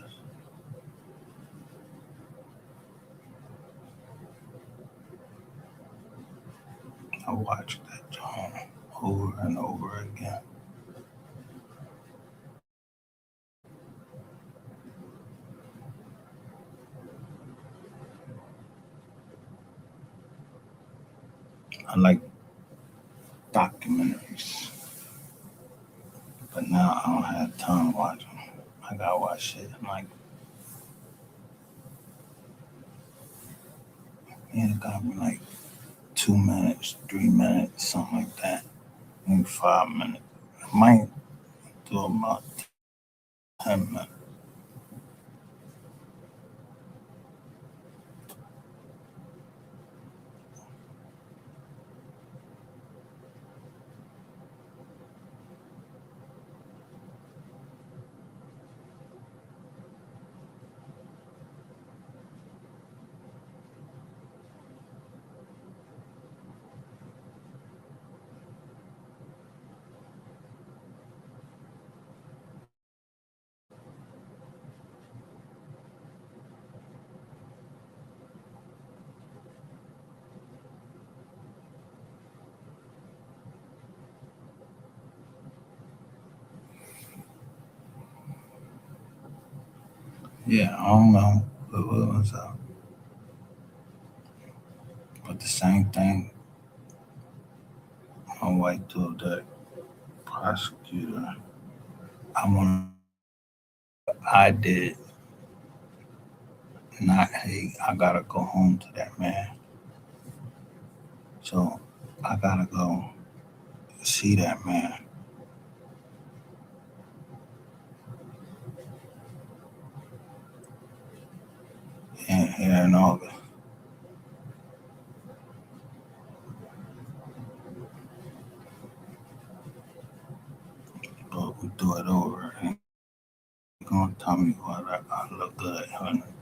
I watched that joint over and over again. I like documentaries, but now I don't have time to watch them. I gotta watch shit in like, yeah, it got me like 2 minutes, 3 minutes, something like that. Maybe 5 minutes. I might do about 10 minutes. Yeah, I don't know what was up, but the same thing. My wife told that prosecutor, I want to know what I did. Not, hey, I gotta go home to that man. So I gotta go see that man here in August. But we do it over. He gonna tell me whether I look good.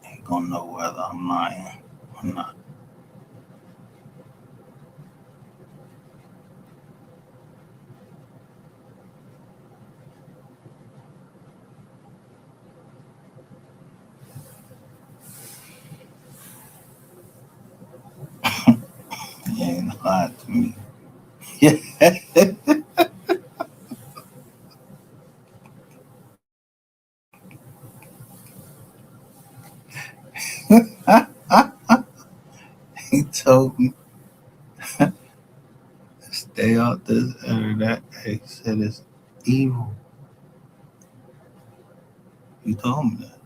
He gonna know whether I'm lying or not. He ain't lied to me. Yeah. He told me stay out this or that. He said it's evil. He told me that.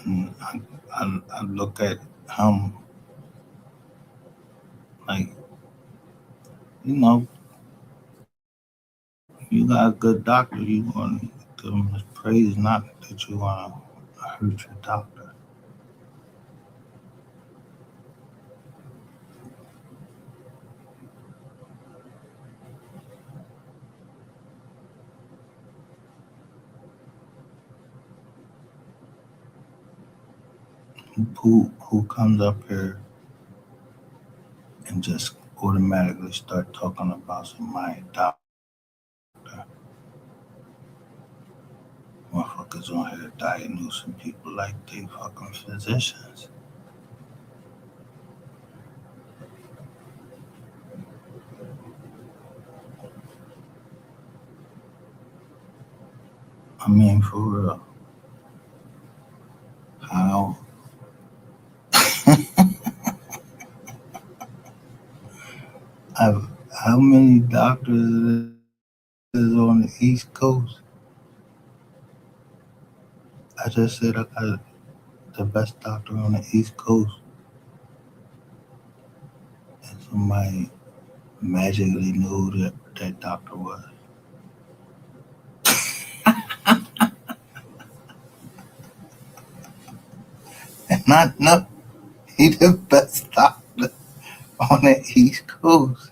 And I look at him like, you know, you got a good doctor, you want to give him his praise, not that you want to hurt your doctor. Who comes up here and just automatically start talking about somebody doctor? Motherfuckers on here diagnosing people like they fucking physicians. I mean, for real. How I've, how many doctors is on the East Coast? I just said I got the best doctor on the East Coast, and somebody magically knew who that doctor was. And I know he the best doctor on the East Coast.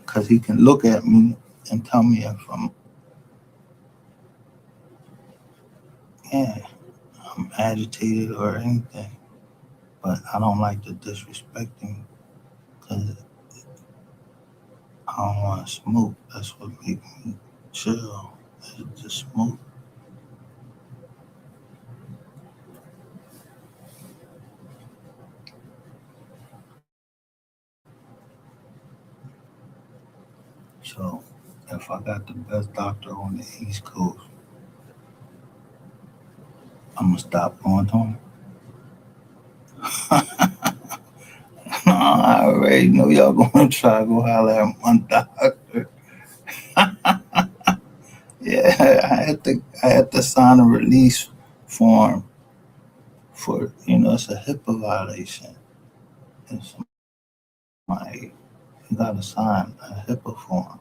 Because he can look at me and tell me if yeah, I'm agitated or anything. But I don't like to disrespect him because I don't want to smoke. That's what makes me chill. Is to smoke. So if I got the best doctor on the East Coast, I'm gonna stop going to him. I already know y'all gonna try to go holler at my doctor. Yeah, I had to sign a release form for it's a HIPAA violation. And somebody you gotta sign a HIPAA form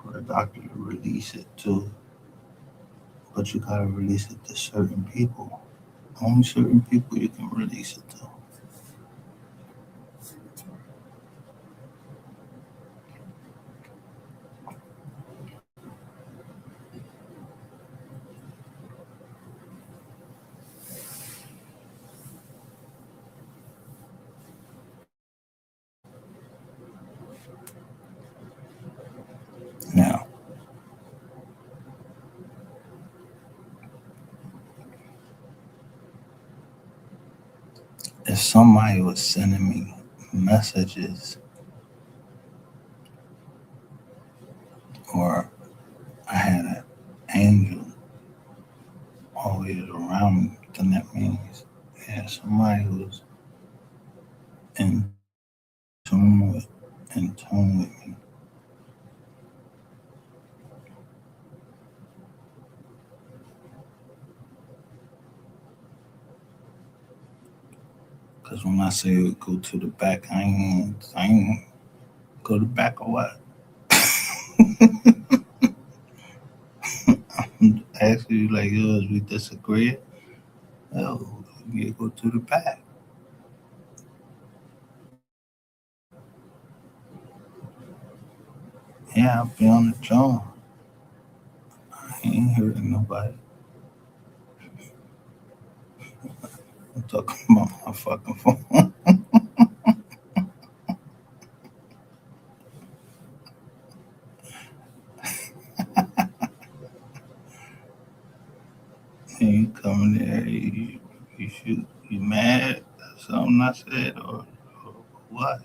for the doctor to release it to, but you gotta release it to certain people. Only certain people you can release it to. Now, if somebody was sending me messages or I had an angel always around me, then that means somebody was in tune with in tune with me. Cause when I say go to the back, I ain't go to the back or what? I'm asking you like, yo, we disagree. Oh, you go to the back. Yeah, I'll be on the joint. I ain't hurting nobody. I'm talking about my fucking phone. And you coming there, you mad at something I said or what?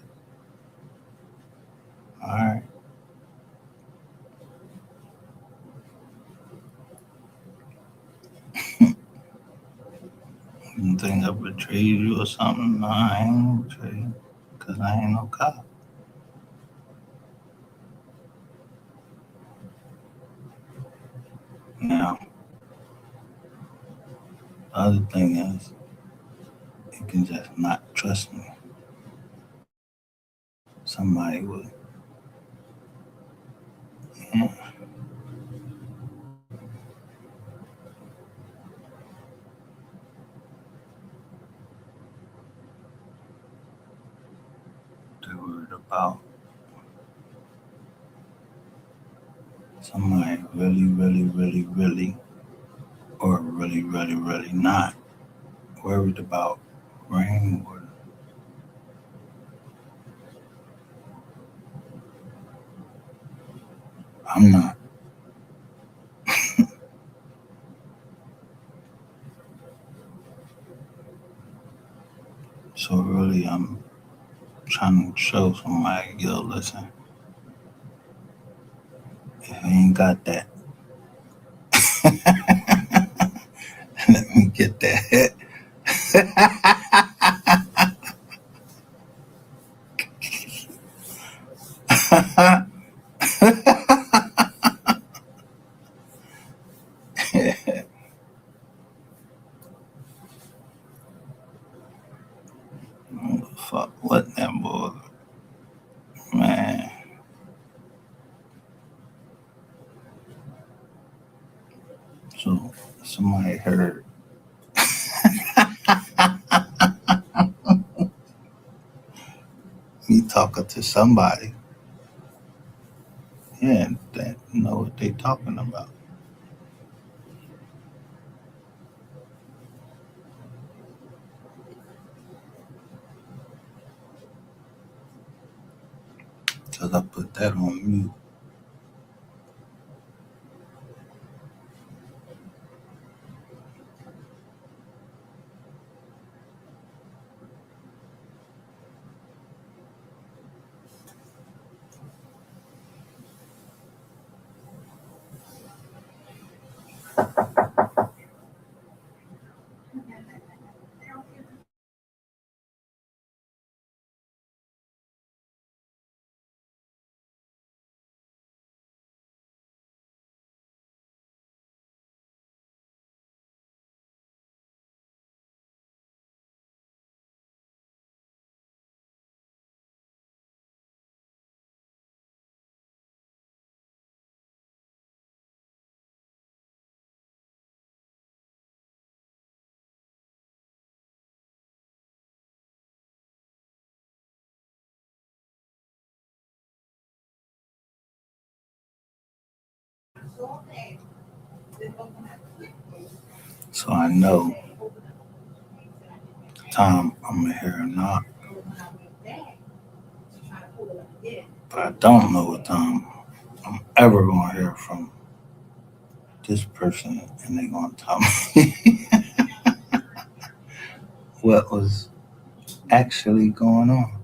All right. You think I betrayed you or something? No, I ain't betrayed you. Cause I ain't no cop. Now, the other thing is, you can just not trust me. Somebody would, yeah, they worried about somebody really, really, really, really, or really, really, really not worried about rainwater. I'm not. So really, I'm trying to show somebody, yo, listen, if you ain't got that, let me get that. Fuck, what that boy, man. So somebody heard me talking to somebody, yeah, that know what they talking about. Cause I put that on mute. So I know the time I'm gonna hear a knock, but I don't know what time I'm ever gonna hear from this person, and they're gonna tell me what was actually going on.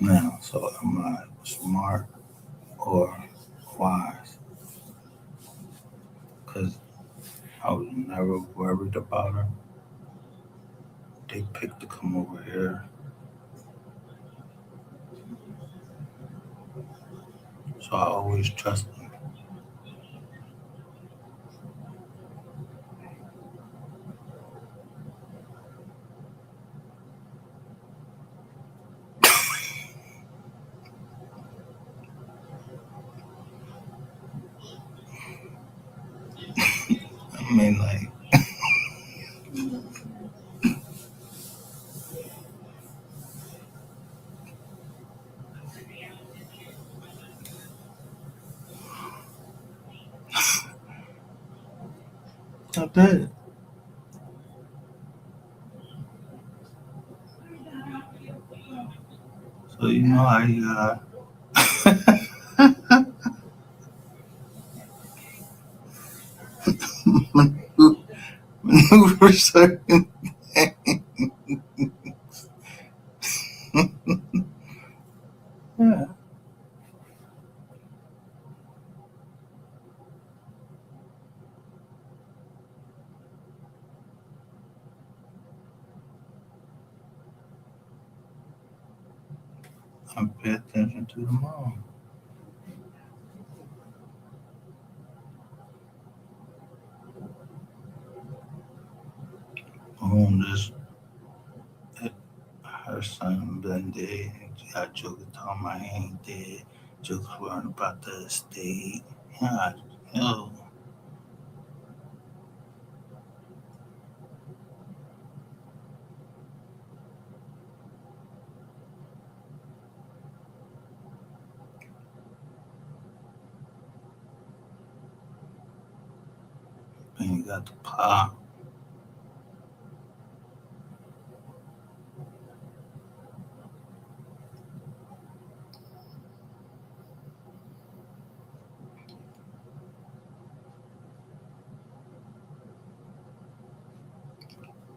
Now, so am I smart or wise? Because I was never worried about her. They picked to come over here, so I always trusted them. I mean, like, I did. So you know how you maneuver certain. Yeah, I pay attention to the mom. This her son been dead. Got Joker talking about he ain't dead. Joker learned about the estate. Yeah, yo, and you got the pop.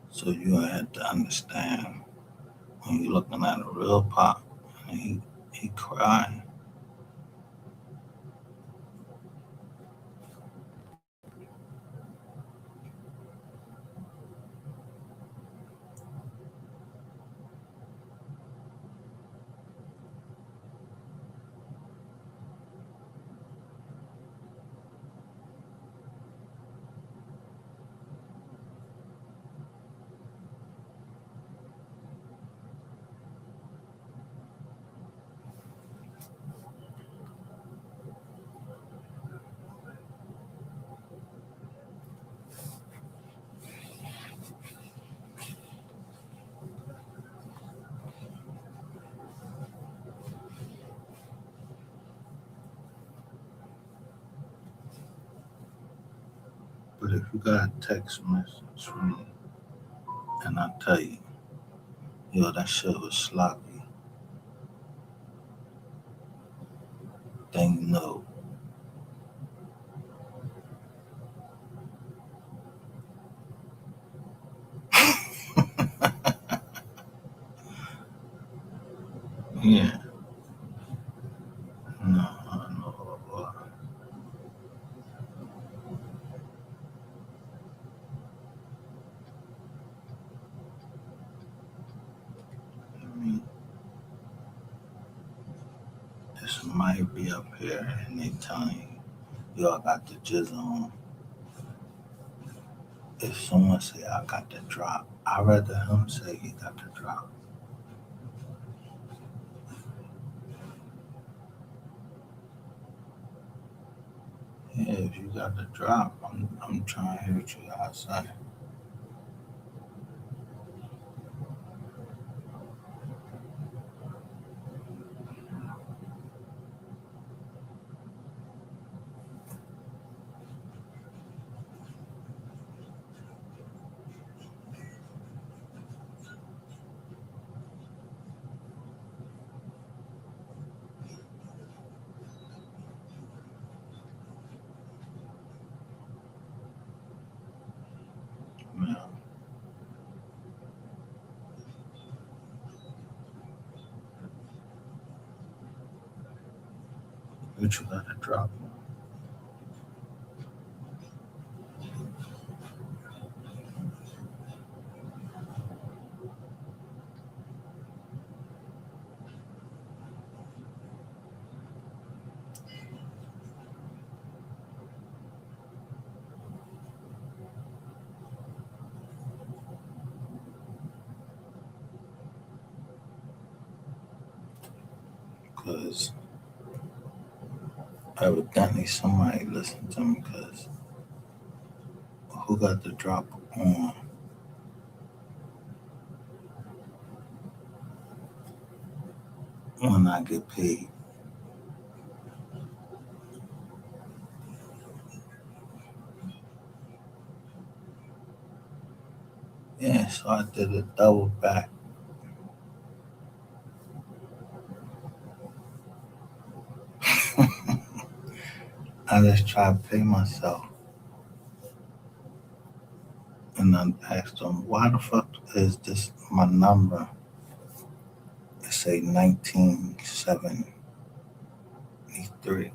So you had to understand when you're looking at a real pop, and he crying. But if you got a text message from me and I tell you, yo, that shit was sloppy, then you know. Yeah, no, I know. I mean, this might be up here and they telling you, yo, I got the jizz on. If someone say I got the drop, I'd rather him say he got the drop. Yeah, if you got the drop, I'm trying to hear what you gotta say. Yeah. But you gotta drop them. Because evidently somebody listened to me. Because who got the drop on when I get paid? Yeah, so I did a double back. I just tried to pay myself. And I asked them, why the fuck is this my number? It say 1973.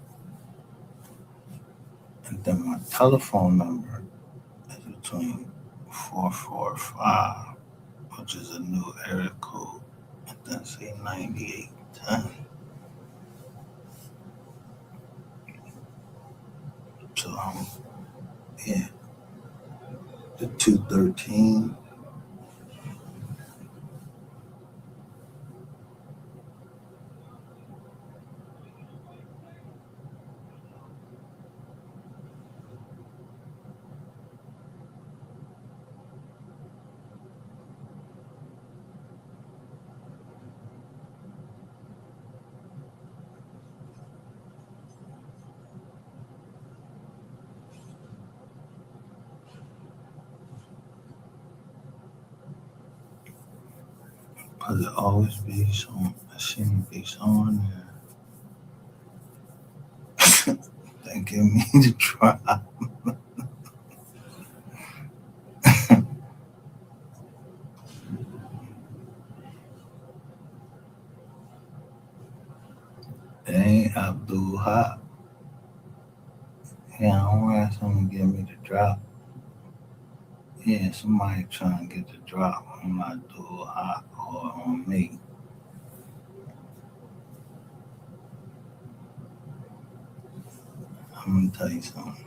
And then my telephone number is between 445, which is a new area code, and then say 9810. So yeah, the 213. But it always be some, it seem to be someone there that give me the try. It ain't Abdul Haq. Yeah, I don't ask him to give me the drop. Yeah, somebody trying to get the drop on Abdul Haq or on me. I'm gonna tell you something.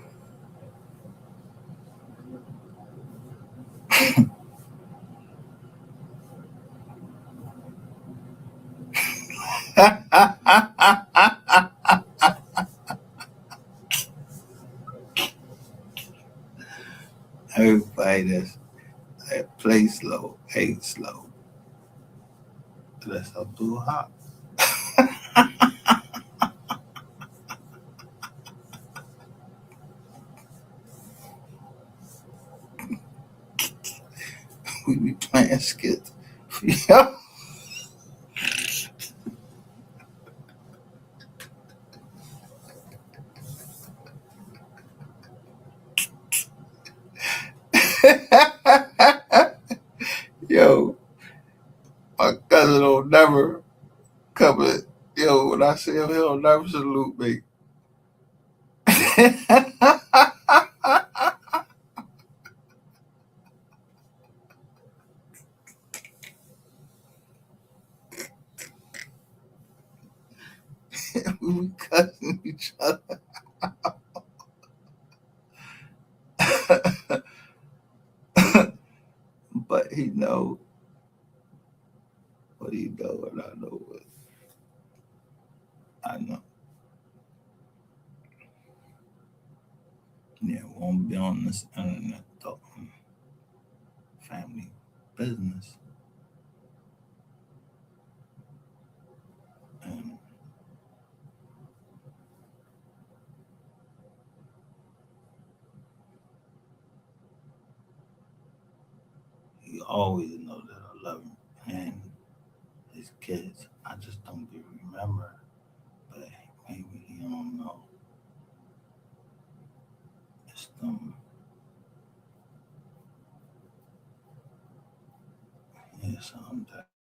Everybody that play slow, hate slow. That's Abdul Haq. We be playing skits. Yo, yo, my cousin don't never come in. Yo, when I see him, he'll never salute me. We be cussing each other. But he know what he know, and I know what I know. Yeah, won't be on this internet talking family business. And he always know that I love him and his kids. I just don't be remember, but maybe he don't know. It's them something that